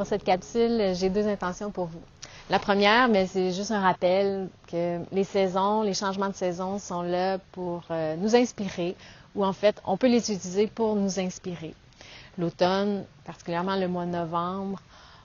Pour cette capsule, j'ai deux intentions pour vous. La première, mais c'est juste un rappel que les saisons, les changements de saison sont là pour nous inspirer, ou en fait, on peut les utiliser pour nous inspirer. L'automne, particulièrement le mois de novembre,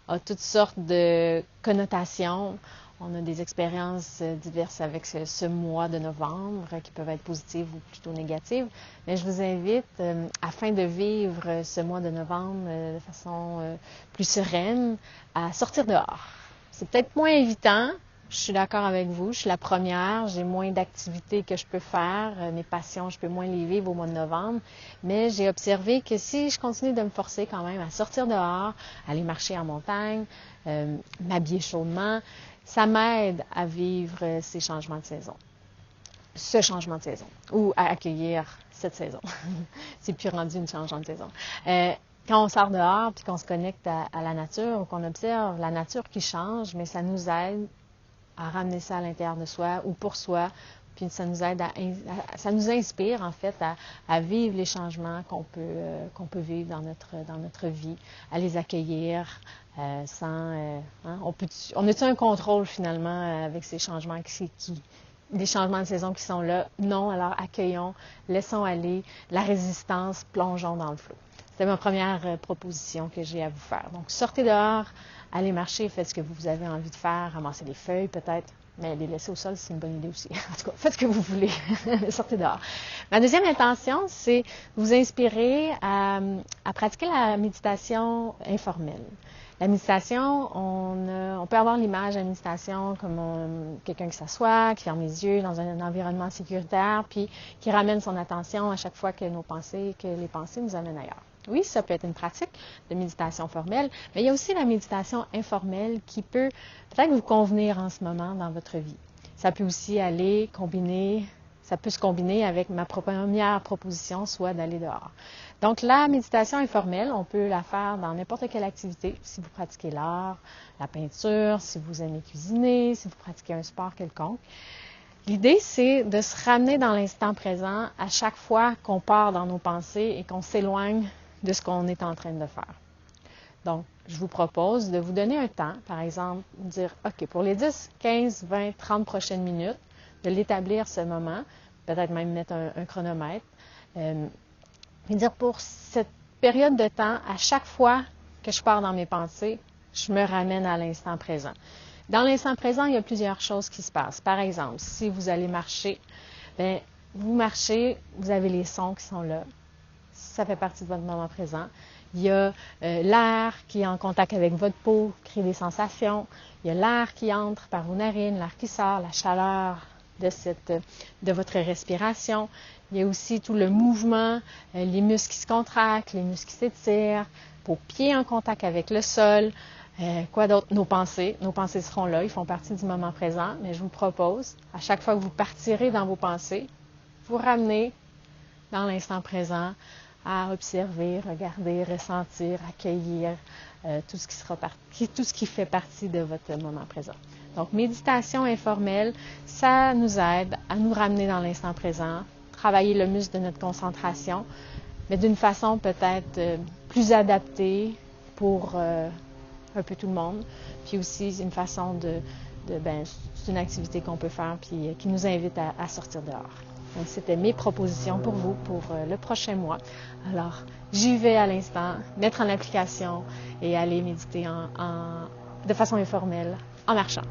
a toutes sortes de connotations. On a des expériences diverses avec ce mois de novembre qui peuvent être positives ou plutôt négatives. Mais je vous invite, afin de vivre ce mois de novembre de façon plus sereine, à sortir dehors. C'est peut-être moins évident. Je suis d'accord avec vous. Je suis la première. J'ai moins d'activités que je peux faire. Mes passions, je peux moins les vivre au mois de novembre. Mais j'ai observé que si je continue de me forcer quand même à sortir dehors, aller marcher en montagne, m'habiller chaudement, ça m'aide à vivre ces changements de saison. Ce changement de saison. Ou à accueillir cette saison. C'est plus rendu une changement de saison. Quand on sort dehors puis qu'on se connecte à la nature ou qu'on observe la nature qui change, mais ça nous aide à ramener ça à l'intérieur de soi ou pour soi, puis ça nous aide ça nous inspire en fait à vivre les changements qu'on peut vivre dans notre vie, à les accueillir on a-t-il un contrôle finalement avec ces changements les changements de saison qui sont là? Non, alors accueillons, laissons aller la résistance, plongeons dans le flot. C'est ma première proposition que j'ai à vous faire. Donc, sortez dehors, allez marcher, faites ce que vous avez envie de faire, ramassez des feuilles peut-être, mais les laisser au sol, c'est une bonne idée aussi. En tout cas, faites ce que vous voulez, sortez dehors. Ma deuxième intention, c'est vous inspirer à pratiquer la méditation informelle. La méditation, on peut avoir l'image de la méditation comme quelqu'un qui s'assoit, qui ferme les yeux dans un environnement sécuritaire, puis qui ramène son attention à chaque fois que les pensées nous amènent ailleurs. Oui, ça peut être une pratique de méditation formelle, mais il y a aussi la méditation informelle qui peut peut-être vous convenir en ce moment dans votre vie. Ça peut aussi ça peut se combiner avec ma première proposition, soit d'aller dehors. Donc, la méditation informelle, on peut la faire dans n'importe quelle activité, si vous pratiquez l'art, la peinture, si vous aimez cuisiner, si vous pratiquez un sport quelconque. L'idée, c'est de se ramener dans l'instant présent à chaque fois qu'on part dans nos pensées et qu'on s'éloigne de ce qu'on est en train de faire. Donc, je vous propose de vous donner un temps, par exemple, dire, OK, pour les 10, 15, 20, 30 prochaines minutes, de l'établir ce moment, peut-être même mettre un chronomètre, et dire pour cette période de temps, à chaque fois que je pars dans mes pensées, je me ramène à l'instant présent. Dans l'instant présent, il y a plusieurs choses qui se passent. Par exemple, si vous allez marcher, vous marchez, vous avez les sons qui sont là. Ça fait partie de votre moment présent. Il y a l'air qui est en contact avec votre peau, crée des sensations. Il y a l'air qui entre par vos narines, l'air qui sort, la chaleur de votre respiration. Il y a aussi tout le mouvement, les muscles qui se contractent, les muscles qui s'étirent, vos pieds en contact avec le sol. Quoi d'autre? Nos pensées. Nos pensées seront là, ils font partie du moment présent, mais je vous propose, à chaque fois que vous partirez dans vos pensées, vous ramenez dans l'instant présent à observer, regarder, ressentir, accueillir tout ce qui fait partie de votre moment présent. Donc, méditation informelle, ça nous aide à nous ramener dans l'instant présent, travailler le muscle de notre concentration, mais d'une façon peut-être plus adaptée pour un peu tout le monde. Puis aussi, une façon c'est une activité qu'on peut faire puis qui nous invite à sortir dehors. Donc, c'était mes propositions pour vous pour le prochain mois. Alors, j'y vais à l'instant, mettre en application et aller méditer de façon informelle en marchant.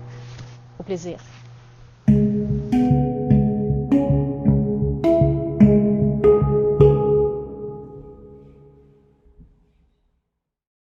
Au plaisir.